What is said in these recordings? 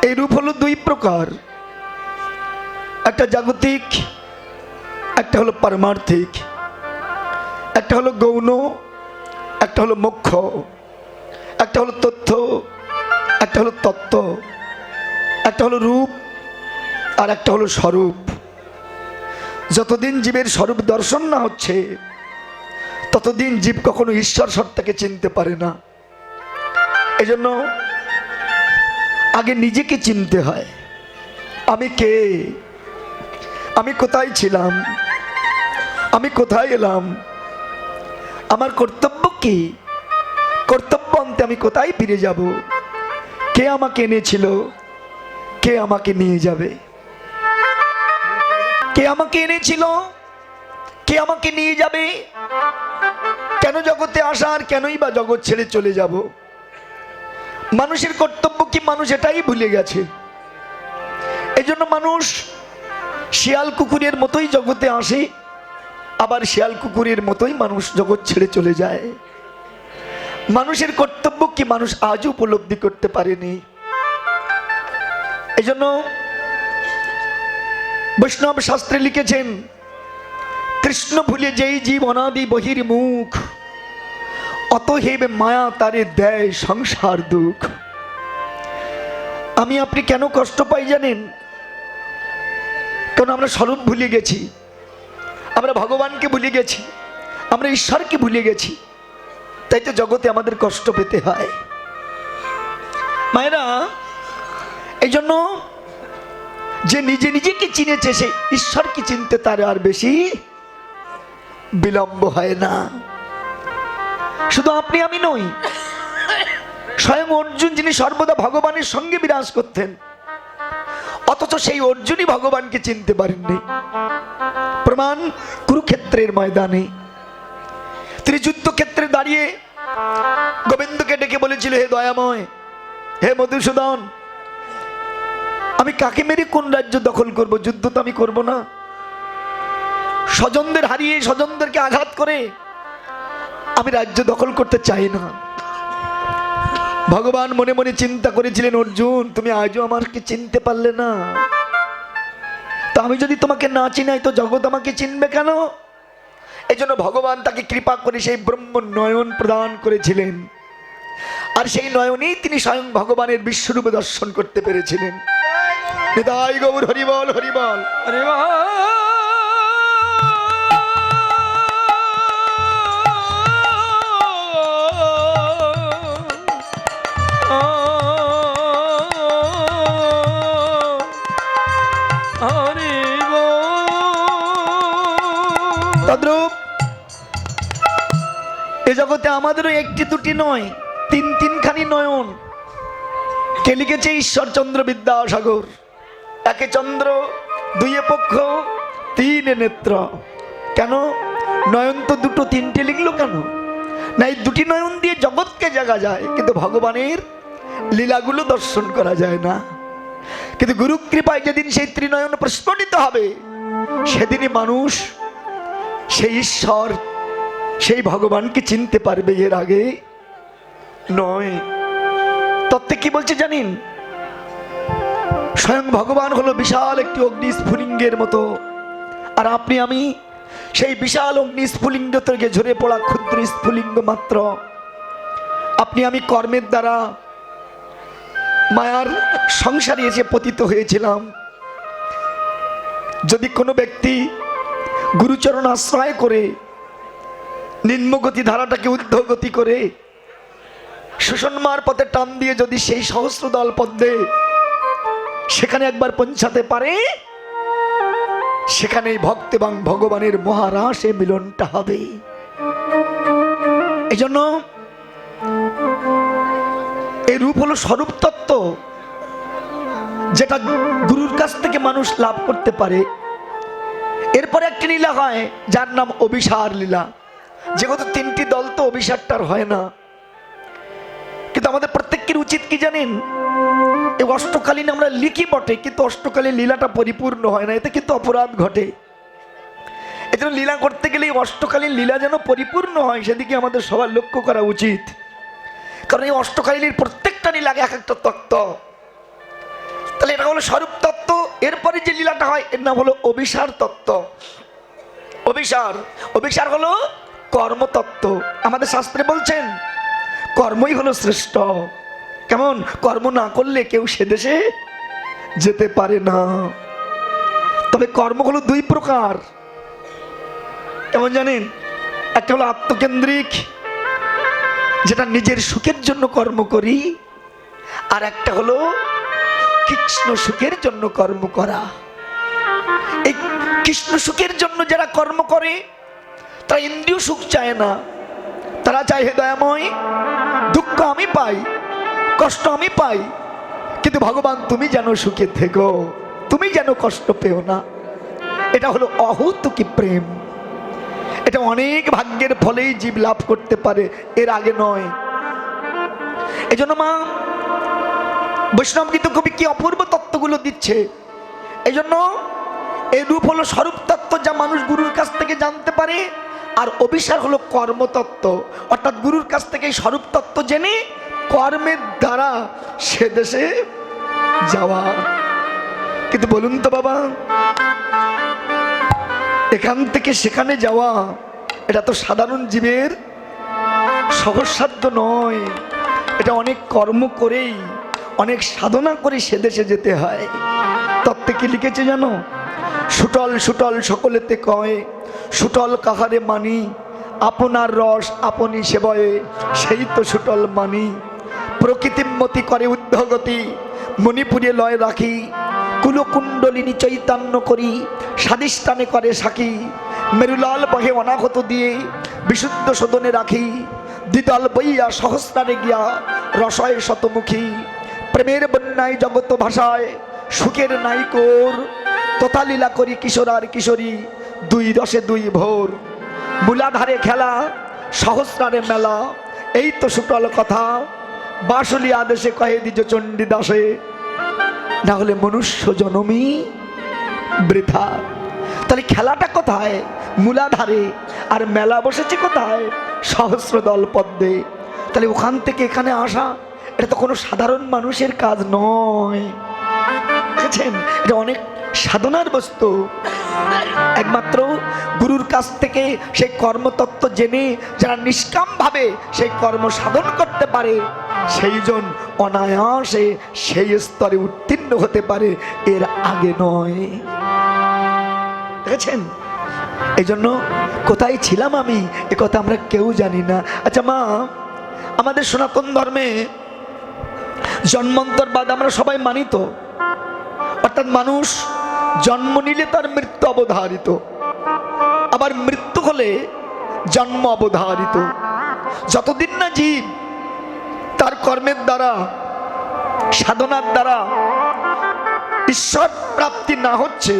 এই রূপ হলো দুই প্রকার, একটা জাগতিক, একটা হলো পারমার্থিক। একটা হলো গৌণ, একটা হলো মোক্ষ। একটা হলো তথ্য, একটা হলো তত্ত্ব। একটা হলো রূপ, আর একটা হলো স্বরূপ। যতদিন জীবের স্বরূপ দর্শন না হচ্ছে ততদিন জীব কখনো ঈশ্বর সত্তাকে চিনতে পারে না। এজন্য আগে নিজেকে চিনতে হয়। আমি কে? আমি কোথায় ছিলাম? আমি কোথায় এলাম? আমার কর্তব্য কি? কর্তব্য অন্তে আমি কোথায় ফিরে যাব? কে আমাকে এনেছিল? কে আমাকে নিয়ে যাবে? কে আমাকে এনেছিল? কে আমাকে নিয়ে যাবে? কেন জগতে আসার, কেনই বা জগৎ ছেড়ে চলে যাব? মানুষের কর্তব্য কি মানুষ এটাই ভুলে গেছে। এজন্য মানুষ শিয়াল কুকুরের মতোই জগতে আসে, আবার শিয়াল কুকুরের মতোই মানুষ জগৎ ছেড়ে চলে যায়। মানুষের কর্তব্য কি মানুষ আজও উপলব্ধি করতে পারেনি। এজন্য বৈষ্ণব শাস্ত্রে লিখেছেন, কৃষ্ণ ভুলে যেই জীব অনাদি বহির্মুখ, অতএব মায়া তারে দেয় সংসার দুঃখ। আমি আপনি কেন কষ্ট পাই জানেন? কারণ আমরা স্বরূপ ভুলে গেছি, আমরা ভগবানকে ভুলে গেছি, আমরা ঈশ্বরকে ভুলে গেছি। তাই তো জগতে আমাদের কষ্ট পেতে হয়। মায়েরা, এই জন্য যে নিজে নিজেকে চিনেছে সে ঈশ্বরকে চিনতে তার আর বেশি বিলম্ব হয় না। শুধু আপনি আমি নই, স্বয়ং অর্জুন, যিনি সর্বদা ভগবানের সঙ্গে বিরাজ করতেন, অথচ সেই অর্জুনই ভগবানকে চিনতে পারেননি। প্রমাণ কুরুক্ষেত্রের ময়দানে তিনি যুদ্ধক্ষেত্রে দাঁড়িয়ে গোবিন্দকে ডেকে বলেছিল, হে দয়াময়, হে মধুসূদন, আমি কাকে মেরে কোন রাজ্য দখল করব? যুদ্ধ তো আমি করব না। স্বজনদের হারিয়ে, স্বজনদেরকে আঘাত করে আমি রাজ্য দখল করতে চাই না। ভগবান মনে মনে চিন্তা করেছিলেন, অর্জুন, তুমি আজও আমাকে চিনতে পারলে না। তা আমি যদি তোমাকে না চিনাই তো জগৎ আমাকে চিনবে কেন? এই জন্য ভগবান তাকে কৃপা করে সেই ব্রহ্ম নয়ন প্রদান করেছিলেন, আর সেই নয়নেই তিনি স্বয়ং ভগবানের বিশ্বরূপ দর্শন করতে পেরেছিলেন। নিতাই গৌর হরিবল, হরিবল, হরিবল। তদ্রূপ এ জগতে আমাদেরও একটি দুটি নয়, তিনখানি নয়ন। কে লিখেছে? ঈশ্বরচন্দ্র বিদ্যাসাগর। একে চন্দ্র, দুইয়ে পক্ষ, তিনে নেত্র। কেন নয়ন তো দুটো তিনটে লিখলো কেন? না, এই দুটি নয়ন দিয়ে জগৎকে জাগা যায়, কিন্তু ভগবানের লীলাগুলো দর্শন করা যায় না। কিন্তু গুরু কৃপায় যেদিন সেই ত্রিনয়ন প্রস্ফুটিত হবে, সেদিনই মানুষ সেই ঈশ্বর, সেই ভগবানকে চিনতে পারবে, এর আগে নয়। তত্ত্বে কি বলছে জানেন? স্বয়ং ভগবান হলো বিশাল একটি অগ্নি স্ফুলিঙ্গের মতো, আর আপনি আমি সেই বিশাল অগ্নি স্ফুলিঙ্গ থেকে ঝরে পড়া ক্ষুদ্র স্ফুলিঙ্গ মাত্র। আপনি আমি কর্মের দ্বারা মায়ার সংসারে এসে পতিত হয়েছিলাম। যদি কোনো ব্যক্তি গুরুচরণ আশ্রয় করে নিম্নগতি ধারাটাকে ঊর্ধ্বগতি করে সুষন্মার পথে টান দিয়ে যদি সেই সহস্রদল পদ্মে সেখানে একবার পৌঁছাতে পারে, সেখানেই ভক্ত এবং ভগবানের মহারাসে মিলনটা হবে। এই জন্য এই রূপ হলো স্বরূপ তত্ত্ব, যেটা গুরুর কাছ থেকে মানুষ লাভ করতে পারে। এরপরে একটি লীলা হয় যার নাম অভিসার লীলা। যেহেতু তিনটি দল তো অভিসারটার হয় না, কিন্তু আমাদের প্রত্যেকের উচিত কি জানেন? এই অষ্টকালীন আমরা লিখি বটে, কিন্তু অষ্টকালীন লীলাটা পরিপূর্ণ হয় না, এতে কিন্তু অপরাধ ঘটে। এই জন্য লীলা করতে গেলে অষ্টকালীন লীলা যেন পরিপূর্ণ হয়, সেদিকে আমাদের সবার লক্ষ্য করা উচিত। কারণ এই অষ্টকালীনের প্রত্যেকটা লীলা এক একটা তত্ত্ব। এটা হলো স্বরূপ তত্ত্ব। এরপরে যে লীলাটা হয় এর নাম হলো অভিসার তত্ত্ব। অভিসার হলো কর্মতত্ত্ব। আমাদের শাস্ত্রে বলছেন কর্মই হলো শ্রেষ্ঠ। কেমন? কর্ম না করলে কেউ সে দেশে যেতে পারে না। তবে কর্ম হলো দুই প্রকার। কেমন জানেন? একটা হলো আত্মকেন্দ্রিক, যেটা নিজের সুখের জন্য কর্ম করি, আর একটা হলো কৃষ্ণ সুখের জন্য কর্ম করা। এই কৃষ্ণ সুখের জন্য যারা কর্ম করে তারা ইন্দ্রিয় সুখ চায় না, তারা চায় হে দয়াময় দুঃখ আমি পাই, কষ্ট আমি পাই, কিন্তু ভগবান তুমি যেন সুখে থেকো, তুমি যেন কষ্ট পেও না। এটা হলো অহৌতুকী প্রেম। এটা অনেক ভাগ্যের ফলেই জীব লাভ করতে পারে, এর আগে নয়। এই জন্য মা বৈষ্ণব গীত কবি কি অপূর্ব তত্ত্বগুলো দিচ্ছে। এই জন্য এই রূপ হলো স্বরূপ তত্ত্ব, যা মানুষ গুরুর কাছ থেকে জানতে পারে। আর অভিসার হলো কর্মতত্ত্ব, অর্থাৎ গুরুর কাছ থেকে স্বরূপ তত্ত্ব জেনে কর্মের দ্বারা সে দেশে যাওয়া। কিন্তু বলুন তো বাবা, এখান থেকে সেখানে যাওয়া এটা তো সাধারণ জীবের সহজসাধ্য নয়। এটা অনেক কর্ম করেই, অনেক সাধনা করে সে দেশে যেতে হয়। তত্ত্বে কি লিখেছে জানো? সুটল সুটল সকলেতে কয়, সুটল কাহারে মানি, আপনার রস আপনি সেবয়ে, সেই তো সুটল মানি। প্রকৃতিমতি করে উদ্ধগতি, মণিপুরে লয় রাখি, কুলকুণ্ডলিনী চৈতন্য করি, স্বাদিষ্ঠানে করে সাক্ষী। মেরুলাল বহে অনাহত দিয়ে, বিশুদ্ধ সদনে রাখি, দ্বিদল বইয়া সহস্রারে গিয়া, রসয় শতমুখী। প্রেমের বন্যায় জগত ভাষায়, সুখের নাইকোর, তোতালীলা করি কিশোর আর কিশোরী, দুই রসে দুই ভোর। মূলাধারে খেলা, সহস্রারে মেলা, এই তো সুটল কথা, বাসুলি আদেশে কহে দ্বিজ চণ্ডীদাসে, না হলে মনুষ্য জনমী বৃথা। তাহলে খেলাটা কোথায়? মূলাধারে। আর মেলা বসেছে কোথায়? সহস্রদল পদ্মে। তাহলে ওখান থেকে এখানে আসা এটা তো কোনো সাধারণ মানুষের কাজ নয়, বুঝেছেন? এটা অনেক সাধনার বস্তু। একমাত্র গুরুর কাছ থেকে সেই কর্মতত্ত্ব জেনে যারা নিষ্কাম ভাবে সেই কর্ম সাধন করতে পারে, সেই জন অনায়াসে সেই স্তরে উত্তীর্ণ হতে পারে, এর আগে নয়। দেখেছেন? এই জন্য কোথায় ছিলাম আমি এ কথা আমরা কেউ জানি না। আচ্ছা মা, আমাদের সনাতন ধর্মে জন্মান্তরবাদ আমরা সবাই মানি তো, অর্থাৎ মানুষ জন্ম নিলে তার মৃত্যু অবধারিত, আবার মৃত্যু হলে জন্ম অবধারিত। যতদিন না জীব তার কর্মের দ্বারা, সাধনার দ্বারা ঈশ্বর প্রাপ্তি না হচ্ছে,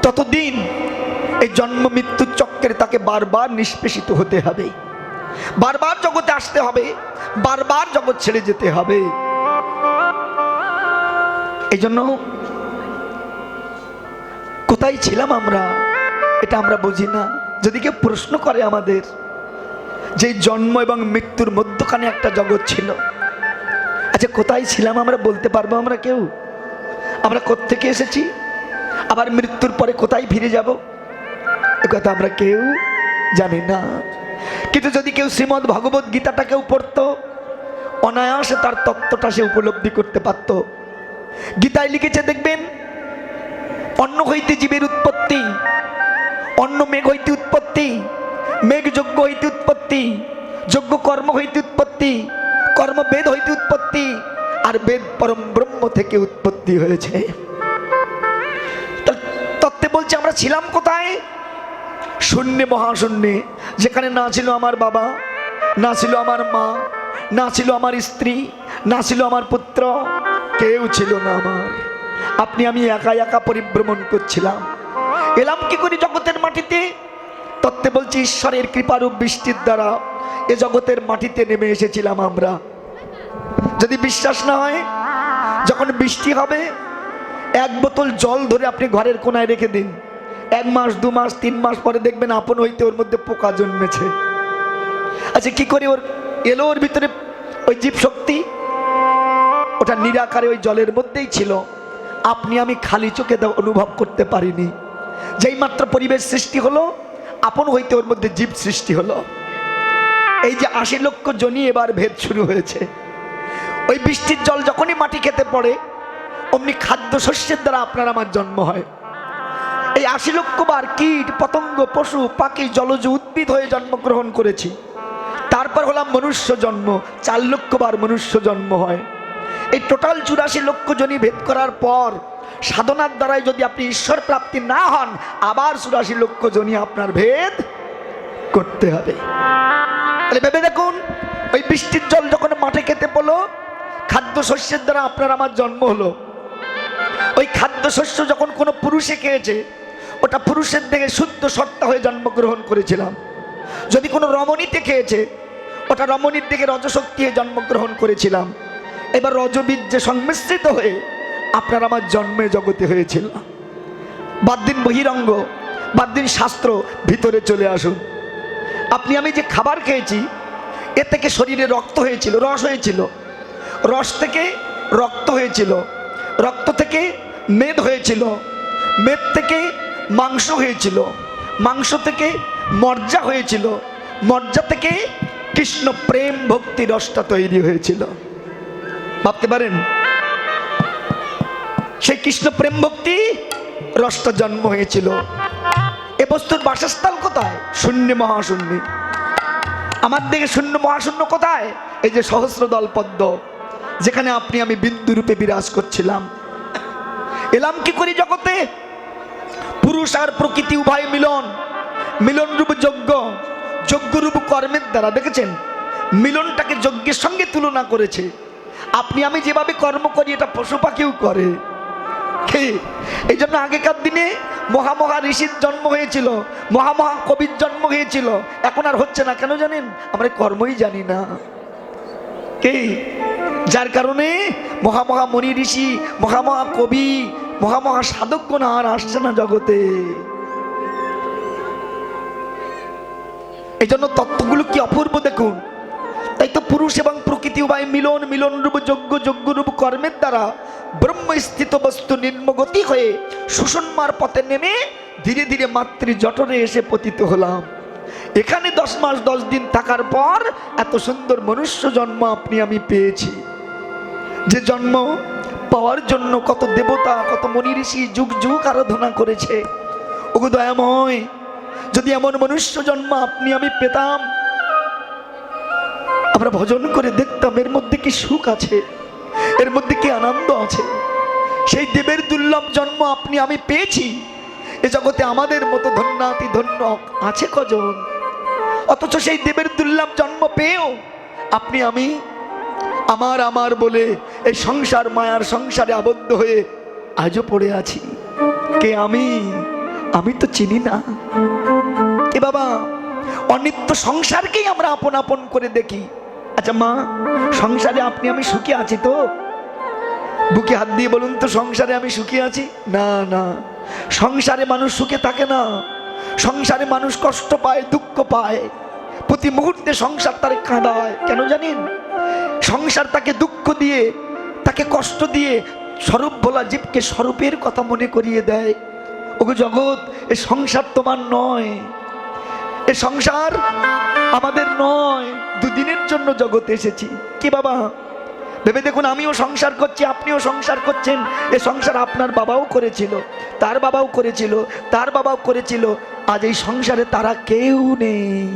ততদিন এই জন্ম মৃত্যুর চক্রে তাকে বারবার নিষ্পেষিত হতে হবে, বারবার জগতে আসতে হবে, বারবার জগৎ ছেড়ে যেতে হবে। এই জন্য কোথায় ছিলাম আমরা এটা আমরা বুঝি না। যদি কেউ প্রশ্ন করে আমাদের যে জন্ম এবং মৃত্যুর মধ্যখানে একটা জগৎ ছিল, আচ্ছা কোথায় ছিলাম আমরা বলতে পারবো আমরা কেউ? আমরা কোত্থেকে এসেছি, আবার মৃত্যুর পরে কোথায় ফিরে যাব, এ কথা আমরা কেউ জানি না। কিন্তু যদি কেউ শ্রীমদ্ ভগবত গীতাটা কেউ পড়তো, অনায়াসে তার তত্ত্বটা সে উপলব্ধি করতে পারত। গীতায় লিখেছে দেখবেন, অন্ন হইতে জীবের উৎপত্তি, অন্ন মেঘ হইতে উৎপত্তি, মেঘ যজ্ঞ হইতে উৎপত্তি, যজ্ঞ কর্ম হইতে উৎপত্তি, কর্ম বেদ হইতে উৎপত্তি, আর বেদ পরম ব্রহ্ম থেকে উৎপত্তি হয়েছে। তত্ত্বে বলছে আমরা ছিলাম কোথায়? শূন্যে, মহাশূন্যে, যেখানে না ছিল আমার বাবা, না ছিল আমার মা, না ছিল আমার স্ত্রী, না ছিল আমার পুত্র, কেউ ছিল না আমার। আপনি আমি একা একা পরিভ্রমণ করছিলাম। এলাম কি করে জগতের মাটিতে? তত্ত্বে বলছি ঈশ্বরের কৃপারূপ বৃষ্টির দ্বারা এ জগতের মাটিতে নেমে এসেছিলাম আমরা। যদি বিশ্বাস না হয়, যখন বৃষ্টি হবে এক বোতল জল ধরে আপনি ঘরের কোনায় রেখে দিন, 1 মাস 2 মাস 3 মাস পরে দেখবেন আপন হইতে ওর মধ্যে পোকা জন্মেছে। আচ্ছা কি করে ওর এলো ওর ভিতরে ওই জীব শক্তি? ওটা নিরাকারে ওই জলের মধ্যেই ছিল, আপনি আমি খালি চোখে তা অনুভব করতে পারিনি। যেই মাত্র পরিবেশ সৃষ্টি হলো, আপন হইতে ওর মধ্যে জীব সৃষ্টি হলো। এই যে ৮০ লক্ষ জনি এবার ভেদ শুরু হয়েছে। ওই বৃষ্টির জল যখনই মাটি খেতে পড়ে, অমনি খাদ্য শস্যের দ্বারা আপনার আমার জন্ম হয়। এই ৮০ লক্ষ বার কীট পতঙ্গ পশু পাখি জলজ উদ্ভিদ হয়ে জন্মগ্রহণ করেছি। তারপর হলাম মনুষ্য জন্ম, ৪ লক্ষ বার মনুষ্য জন্ম হয়। এই টোটাল ৮৪ লক্ষ জনি ভেদ করার পর সাধনার দ্বারাই যদি আপনি ঈশ্বর প্রাপ্তি না হন, আবার ৮৪ লক্ষ জনি আপনার ভেদ করতে হবে। তাহলে ভেবে দেখুন, ওই বৃষ্টির জল যখন মাঠে খেতে পড়লো, খাদ্য শস্যের দ্বারা আপনার আমার জন্ম হলো। ওই খাদ্য শস্য যখন কোনো পুরুষে খেয়েছে, ওটা পুরুষের দিকে শুদ্ধ সত্তা হয়ে জন্মগ্রহণ করেছিলাম। যদি কোনো রমণীতে খেয়েছে, ওটা রমণীর দিকে রজশক্তি হয়ে জন্মগ্রহণ করেছিলাম। এবার রজবীর্যে সংমিশ্রিত হয়ে আপনার আমার জন্মে জগতে হয়েছিল। বাদ দিন বহিরঙ্গ, বাদ দিন শাস্ত্র, ভিতরে চলে আসুন। আপনি আমি যে খাবার খেয়েছি, এ থেকে শরীরে রক্ত হয়েছিল, রস হয়েছিল, রস থেকে রক্ত হয়েছিল, রক্ত থেকে মেদ হয়েছিল, মেদ থেকে মাংস হয়েছিল, মাংস থেকে মজ্জা হয়েছিল, মজ্জা থেকে কৃষ্ণ প্রেম ভক্তি রসটা তৈরি হয়েছিল। ভাবতে পারেন, সেই কৃষ্ণ প্রেম ভক্তি রসটা জন্ম হয়েছিল। এ বস্তুর বাসস্থান কোথায়? শূন্য মহাশূন্যে। আমার দিকে শূন্য মহাশূন্য কোথায়? এই যে সহস্রদল পদ্ম, যেখানে আপনি আমি বিন্দু রূপে বিরাজ করছিলাম। এলাম কি করি জগতে? পুরুষ আর প্রকৃতি উভয় মিলন, মিলন রূপ যজ্ঞ, যজ্ঞ রূপ কর্মের দ্বারা। দেখেছেন, মিলনটাকে যজ্ঞের সঙ্গে তুলনা করেছে। আপনি আমি যেভাবে কর্ম করি, এটা পশু পাখিও করে। এই জন্য আগেকার দিনে মহামহা ঋষির জন্ম হয়েছিল, মহামহা কবির জন্ম হয়েছিল। এখন আর হচ্ছে না। কেন জানেন? আমরা কর্মই জানি না। যার কারণে মহামহা মনি ঋষি, মহামহা কবি, মহামহা সাধকগণ আর আসছে না জগতে। এই জন্য তত্ত্বগুলো কি অপূর্ব দেখুন। তাই তো পুরুষ এবং প্রকৃতি উভয় মিলন, মিলন রূপ যজ্ঞ, যজ্ঞ রূপ কর্মের দ্বারা ব্রহ্মস্থিত বস্তু নিম্নগতি হয়ে সুষমার পথে নেমে ধীরে ধীরে মাতৃ জঠরে এসে পতিত হলাম। এখানে 10 মাস 10 দিন থাকার পর এত সুন্দর মনুষ্য জন্ম আপনি আমি পেয়েছি। যে জন্ম পাওয়ার জন্য কত দেবতা, কত মনি ঋষি যুগ যুগ আরাধনা করেছে। ওগো দয়াময়, যদি এমন মনুষ্য জন্ম আপনি আমি পেতাম, আমরা ভজন করে দেখতাম এর মধ্যে কি সুখ আছে, এর মধ্যে কি আনন্দ আছে। সেই দেবের দুর্লভ জন্ম আপনি আমি পেয়েছি। এ জগতে আমাদের মতো ধন্যাতি ধন্য আছে কজন? অথচ সেই দেবের দুর্লভ জন্ম পেয়েও আপনি আমি আমার আমার বলে এই সংসার মায়ার সংসারে আবদ্ধ হয়ে আজও পড়ে আছি। কে আমি? আমি তো চিনি না। এ বাবা, অনিত্য সংসারকেই আমরা আপন আপন করে দেখি। আচ্ছা মা, সংসারে আপনি আমি সুখী আছি তো? বুকে হাত দিয়ে বলুন তো, সংসারে আমি সুখী আছি? না না, সংসারে মানুষ সুখে থাকে না। সংসারে মানুষ কষ্ট পায়, দুঃখ পায়। প্রতি মুহূর্তে সংসার তারে কাঁদায়। কেন জানেন? সংসার তাকে দুঃখ দিয়ে, তাকে কষ্ট দিয়ে স্বরূপ বলা জীবকে স্বরূপের কথা মনে করিয়ে দেয়। ওগো জগৎ, এ সংসার তোমার নয়, এ সংসার আমাদের নয়। দুদিনের জন্য জগতে এসেছি। কি বাবা, ভেবে দেখুন, আমিও সংসার করছি, আপনিও সংসার করছেন। এ সংসার আপনার বাবাও করেছিল, তার বাবাও করেছিল, তার বাবাও করেছিল। আজ এই সংসারে তারা কেউ নেই।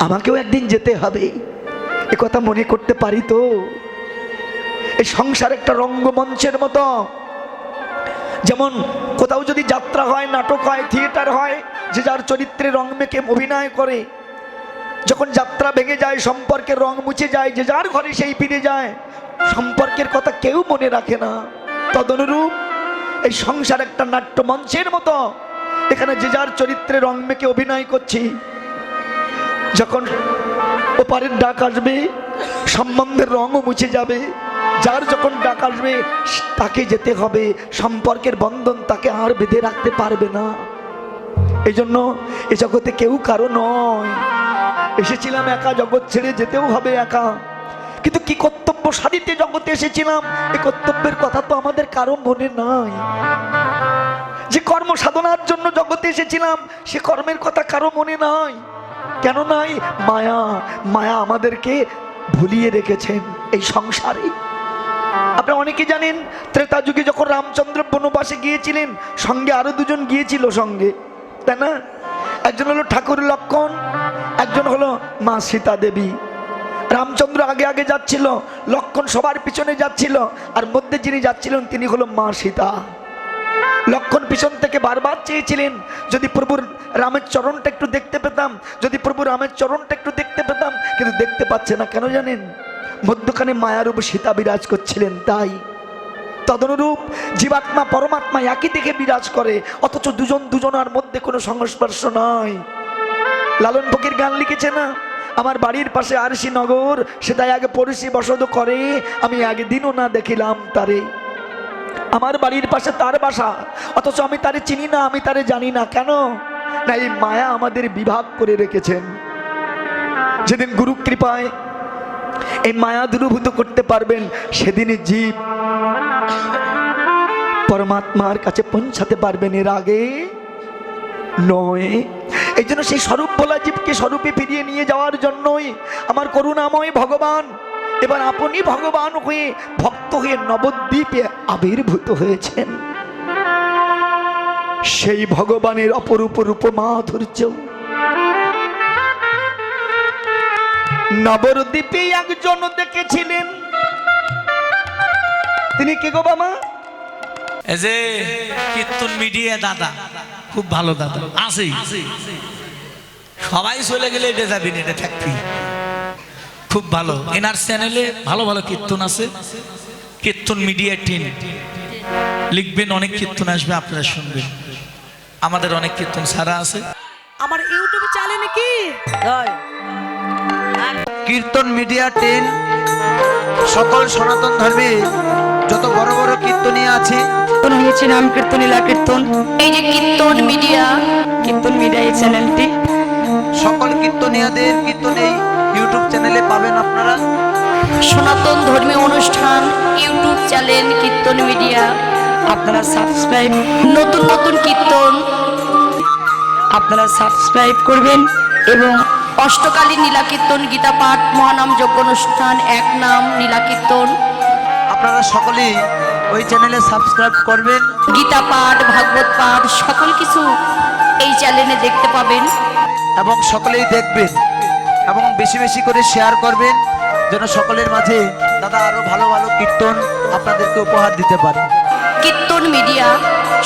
আমাকেও একদিন যেতে হবে, এ কথা মনে করতে পারি তো? এই সংসার একটা রঙ্গমঞ্চের মতো। যেমন কোথাও যদি যাত্রা হয়, নাটক হয়, থিয়েটার হয়, যে যার চরিত্রে রং মেখে অভিনয় করে। যখন যাত্রা ভেঙে যায়, সম্পর্কের রং মুছে যায়, যে যার ঘরে সেই ফিরে যায়, সম্পর্কের কথা কেউ মনে রাখে না। তদনুরূপ এই সংসার একটা নাট্যমঞ্চের মতো। এখানে যে যার চরিত্রে রং মেখে অভিনয় করছি। যখন ওপারের ডাক আসবে, সম্বন্ধের রঙও মুছে যাবে। যার যখন ডাক আসবে তাকে যেতে হবে। সম্পর্কের বন্ধন তাকে আর বেঁধে রাখতে পারবে না। এই জন্য এ জগতে কেউ কারো নয়। এসেছিলাম একা, জগৎ ছেড়ে যেতেও হবে একা। কিন্তু কি কর্তব্য সাধিতে জগতে এসেছিলাম, এই কর্তব্যের কথা তো আমাদের কারো মনে নাই। যে কর্ম সাধনার জন্য জগতে এসেছিলাম, সে কর্মের কথা কারো মনে নাই। কেন নাই? মায়া, মায়া আমাদেরকে ভুলিয়ে রেখেছেন এই সংসারে। আপনারা অনেকে জানেন, ত্রেতা যুগে যখন রামচন্দ্র বনবাসে গিয়েছিলেন, সঙ্গে আরো দুজন গিয়েছিল সঙ্গে, তাই না? একজন হলো ঠাকুর লক্ষণ, একজন হলো মা সীতা দেবী। রামচন্দ্র আগে আগে যাচ্ছিল, লক্ষণ সবার পিছনে যাচ্ছিল, আর মধ্যে যিনি যাচ্ছিলেন তিনি হলো মা সীতা। লক্ষণ পিছন থেকে বারবার চেয়েছিলেন যদি প্রভুর রামের চরণটা একটু দেখতে পেতাম, যদি প্রভু রামের চরণটা একটু দেখতে পেতাম, কিন্তু দেখতে পাচ্ছে না। কেন জানেন? মধ্যখানে মায়ারূপ সীতা বিরাজ করছিলেন তাই। তদনুরূপ জীবাত্মা পরমাত্মা একই দিকে বিরাজ করে, অথচ দুজন দুজনার মধ্যে কোনো সংস্পর্শ নয়। লালন ফকির গান লিখেছে না, আমার বাড়ির পাশে আরশি নগর, সে তাই আগে পড়শি বসত করে, আমি একদিনও না দেখিলাম তারে। আমার বাড়ির পাশে তার বাসা, অথচ আমি তারে চিনি না, আমি তারে জানি না। কেন না? এই মায়া আমাদের বিভাগ করে রেখেছেন। যেদিন গুরু কৃপায় এই মায়া দূরীভূত করতে পারবেন, সেদিনই জীব পরমাত্মার কাছে পৌঁছাতে পারবেন, এর আগে নয়। এই জন্য সেই স্বরূপ বলা জীবকে স্বরূপে ফিরিয়ে নিয়ে যাওয়ার জন্যই আমার করুণাময় ভগবান এবার আপনি ভগবান হয়ে ভক্ত হয়ে নবদ্বীপে আবির্ভূত হয়েছেন। সেই ভগবানের অপরূপ রূপ মাধুর্য নবদ্বীপে একজন দেখেছিলেন। তিনি কে গো বাবা? এই যে কীর্তন মিডিয়া দাদা, খুব ভালো দাদা আছে। সবাই চলে গেলে এটা যাবি না, এটা থাকবি। খুব ভালো, এনার চ্যানেলে ভালো ভালো কীর্তন আছে। কীর্তন মিডিয়া টিম লিখবেন, অনেক কীর্তন আসবে, আপনারা শুনবেন। আমাদের অনেক কীর্তন ছাড়া আছে। আমার ইউটিউবে চ্যানেলে কি কীর্তন মিডিয়া টেন সকল সনাতন ধর্মে যত বড় বড় কীর্তনীয় আছে হয়েছে নাম কীর্তন লীলা কীর্তন। এই যে কীর্তন মিডিয়া এই চ্যানেলটি সকল কীর্তনীয়দের কীর্তন এই ইউটিউব চ্যানেলে পাবেন আপনারা। সনাতন ধর্মীয় অনুষ্ঠান ইউটিউব চ্যানেল কীর্তন মিডিয়া, আপনারা সাবস্ক্রাইব, নতুন নতুন কীর্তন আপনারা সাবস্ক্রাইব করবেন। এবং অষ্টকালী নীলা কীর্তন, গীতা পাঠ, মহানাম যজ্ঞ অনুষ্ঠান, এক নাম নীলা কীর্তন, আপনারা সকলেই ওই চ্যানেলে সাবস্ক্রাইব করবেন। গীতা পাঠ, ভাগবত পাঠ সকল কিছু এই চ্যানেলে দেখতে পাবেন। এবং সকলেই দেখবেন এবং বেশি বেশি করে শেয়ার করবেন, যেন সকলের মাঝে দাদা আরো ভালো ভালো কীর্তন আপনাদেরকে উপহার দিতে পারে। কীর্তন মিডিয়া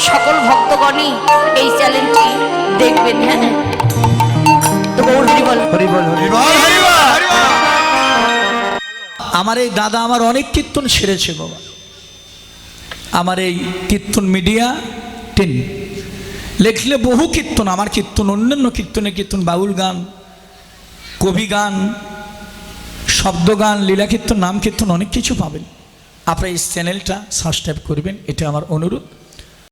সকল ভক্তগণই এই চ্যানেলটি দেখবেন। হ্যাঁ, তো গৌর হরি বল, হরি বল, হরি বল। আমার এই দাদা আমার অনেক কীর্তন সেরেছে বাবা। আমার এই কীর্তন মিডিয়া টিম লেখলে বহু কীর্তন, আমার কীর্তন, অন্যান্য কীর্তনে কীর্তন, বাউল গান, কবি গান, শব্দ গান, লীলা কীর্তন, নাম কীর্তন, অনেক কিছু পাবেন। আপনারা এই চ্যানেলটা সাবস্ক্রাইব করবেন, এটা আমার অনুরোধ।